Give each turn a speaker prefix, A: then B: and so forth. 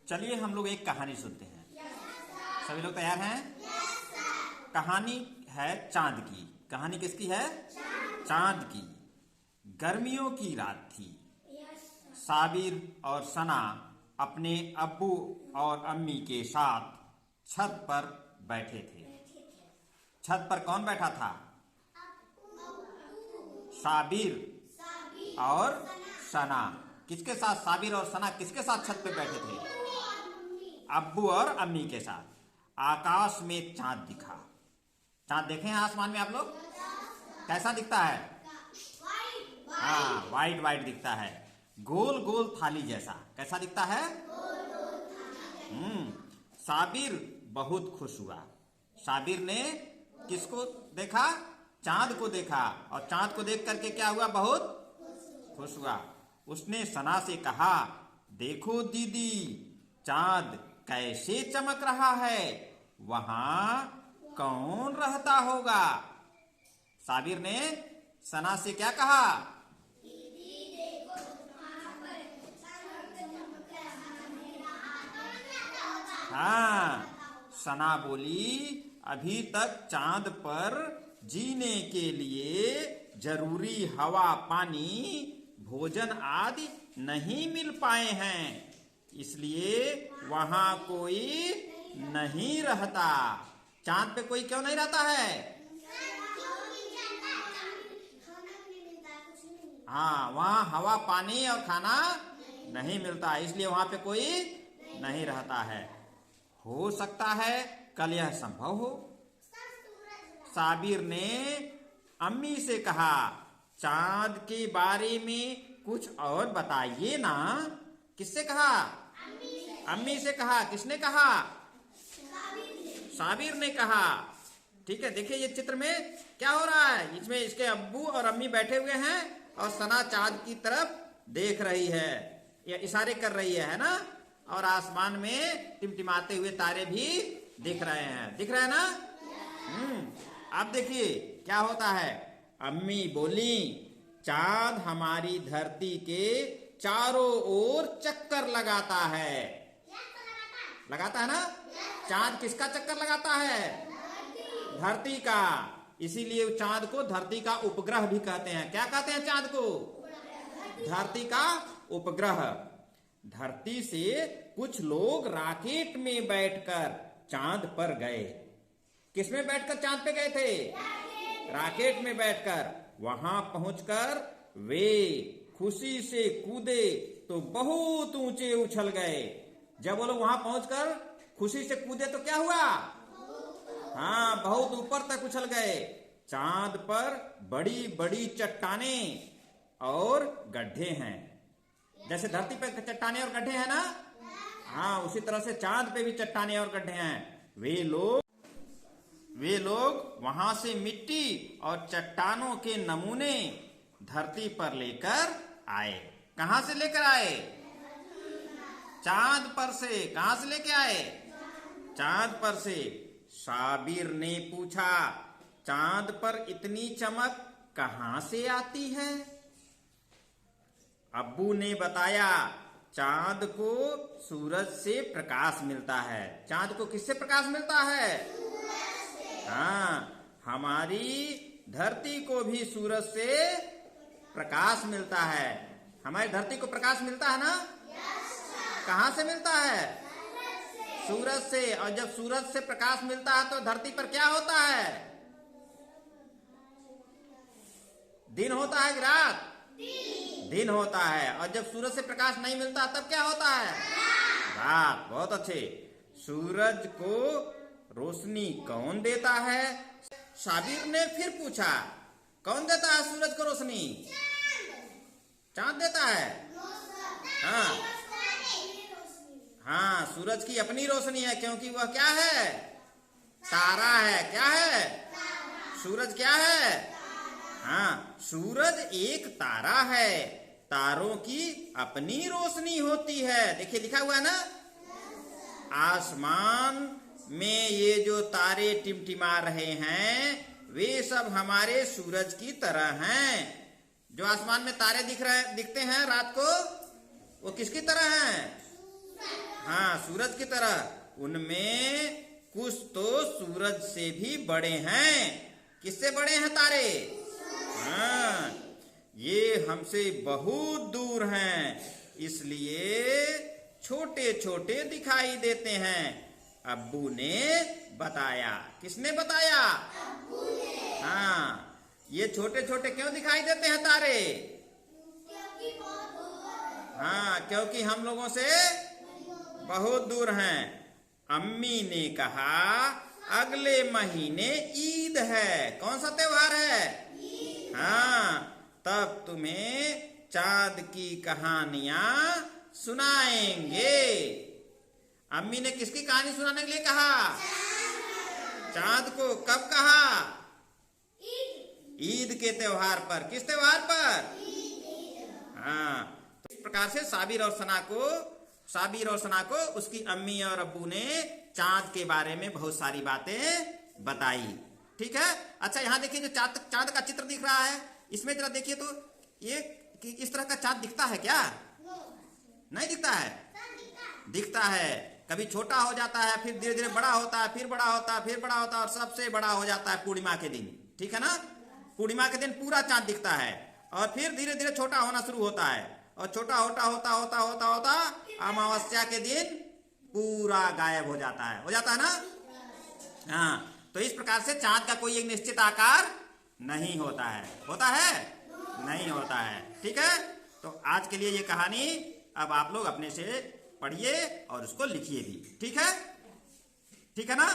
A: चलिए हम लोग एक कहानी सुनते हैं। सभी लोग तैयार हैं? कहानी है चांद की। कहानी किसकी है? चांद की। गर्मियों की रात थी। साबिर और सना अपने अब्बू और अम्मी के साथ छत पर बैठे थे। छत पर कौन बैठा था? साबिर और सना। किसके साथ? साबिर और सना किसके साथ छत पे बैठे थे? अब्बू और अम्मी के साथ। आकाश में चांद दिखा। चांद देखे हैं आसमान में आप लोग? कैसा दिखता है? हाँ, वाइट वाइट दिखता है, गोल गोल थाली जैसा। कैसा दिखता है? साबिर बहुत खुश हुआ। साबिर ने किसको देखा? चांद को देखा। और चांद को देख करके क्या हुआ? बहुत खुश हुआ। उसने सना से कहा, देखो दीदी, चांद कैसे चमक रहा है। वहां कौन रहता होगा? साबिर ने सना से क्या कहा? दीदी देखो, वहां पर चांद चमक रहा है। हाँ, सना बोली, अभी तक चांद पर जीने के लिए जरूरी हवा, पानी, भोजन आदि नहीं मिल पाए हैं, इसलिए वहां कोई नहीं रहता। चांद पे कोई क्यों नहीं रहता है? हाँ, वहां हवा, पानी और खाना नहीं मिलता, इसलिए वहां पे कोई नहीं रहता है। हो सकता है कल यह संभव हो। साबिर ने अम्मी से कहा, चांद के बारे में कुछ और बताइए ना। किससे कहा? अम्मी से कहा। किसने कहा? साबिर ने कहा। ठीक है, देखिए ये चित्र में क्या हो रहा है। इसमें इसके अब्बू और अम्मी बैठे हुए हैं और सना चांद की तरफ देख रही है, या इशारे कर रही है ना। और आसमान में टिमटिमाते हुए तारे भी दिख रहे हैं। दिख रहे हैं ना? अब देखिए क्या होता है। अम्मी बोली, चांद हमारी धरती के चारों ओर चक्कर लगाता है। लगाता है ना? चांद किसका चक्कर लगाता है? धरती का। इसीलिए चांद को धरती का उपग्रह भी कहते हैं। क्या कहते हैं चांद को? धरती का उपग्रह। धरती से कुछ लोग रॉकेट में बैठकर चांद पर गए। किसमें बैठकर चांद पे गए थे? रॉकेट में बैठकर। वहां पहुंचकर वे खुशी से कूदे तो बहुत ऊंचे उछल गए। जब वो लोग वहां पहुंचकर खुशी से कूदे तो क्या हुआ? हाँ, बहुत ऊपर तक उछल गए। चांद पर बड़ी बड़ी चट्टानें और गड्ढे हैं। जैसे धरती पर चट्टानें और गड्ढे हैं ना, हाँ, उसी तरह से चांद पे भी चट्टानें और गड्ढे हैं। वे लोग वहां से मिट्टी और चट्टानों के नमूने धरती पर लेकर आए। कहां से लेकर आए? चांद पर से। कहां से लेके आए? चांद पर से। साबिर ने पूछा, चांद पर इतनी चमक कहां से आती है? अब्बू ने बताया, चांद को सूरज से प्रकाश मिलता है। चांद को किससे प्रकाश मिलता है? हाँ, हमारी धरती को भी सूरज से प्रकाश मिलता है। हमारी धरती को प्रकाश मिलता है ना? कहां से मिलता है? सूरज से। और जब सूरज से प्रकाश मिलता है तो धरती पर क्या होता है? दिन होता है कि रात? दिन होता है। और जब सूरज से प्रकाश नहीं मिलता तब क्या होता है? रात। बहुत अच्छे। सूरज को रोशनी कौन देता है? साबिर ने फिर पूछा, कौन देता है सूरज को रोशनी? चांद देता है। हाँ हाँ, सूरज की अपनी रोशनी है, क्योंकि वह क्या है? तारा है। क्या है? सूरज क्या है? हाँ, सूरज एक तारा है। तारों की अपनी रोशनी होती है। देखिए लिखा हुआ है ना, आसमान में ये जो तारे टिमटिमा रहे हैं वे सब हमारे सूरज की तरह हैं। जो आसमान में तारे दिखते हैं रात को, वो किसकी तरह हैं? हाँ, सूरज की तरह। उनमें कुछ तो सूरज से भी बड़े हैं। किससे बड़े हैं तारे? हाँ, ये हमसे बहुत दूर हैं, इसलिए छोटे छोटे दिखाई देते हैं। अब्बू ने बताया। किसने बताया? अब्बू ने। हाँ, ये छोटे छोटे क्यों दिखाई देते हैं तारे? क्योंकि बहुत दूर। हाँ, क्योंकि हम लोगों से बहुत दूर हैं। अम्मी ने कहा अगले महीने ईद है। कौन सा त्योहार है? ईद। हाँ, तब तुम्हें चांद की कहानियां सुनाएंगे। अम्मी ने किसकी कहानी सुनाने के लिए कहा? चांद को। कब कहा? ईद के त्योहार पर। किस त्योहार पर? हाँ, तो इस प्रकार से साबिर और सना को उसकी अम्मी और अब्बू ने चांद के बारे में बहुत सारी बातें बताई। ठीक है। अच्छा, यहाँ देखिए जो चांद का चित्र दिख रहा है, इसमें जरा देखिए तो ये कि इस तरह का चांद दिखता है क्या? नहीं दिखता है। दिखता है। कभी छोटा हो जाता है, फिर धीरे धीरे बड़ा होता है, फिर बड़ा होता है, फिर बड़ा होता है, और सबसे बड़ा हो जाता है पूर्णिमा के दिन। ठीक है ना? पूर्णिमा के दिन पूरा चांद दिखता है, और फिर धीरे धीरे छोटा होना शुरू होता है, और छोटा होता होता होता होता होता अमावस्या के दिन पूरा गायब हो जाता है ना? हाँ, तो इस प्रकार से चांद का कोई एक निश्चित आकार नहीं होता है। होता है? नहीं होता है। ठीक है। तो आज के लिए ये कहानी अब आप लोग अपने से पढ़िए और उसको लिखिए भी। ठीक है? ठीक है ना?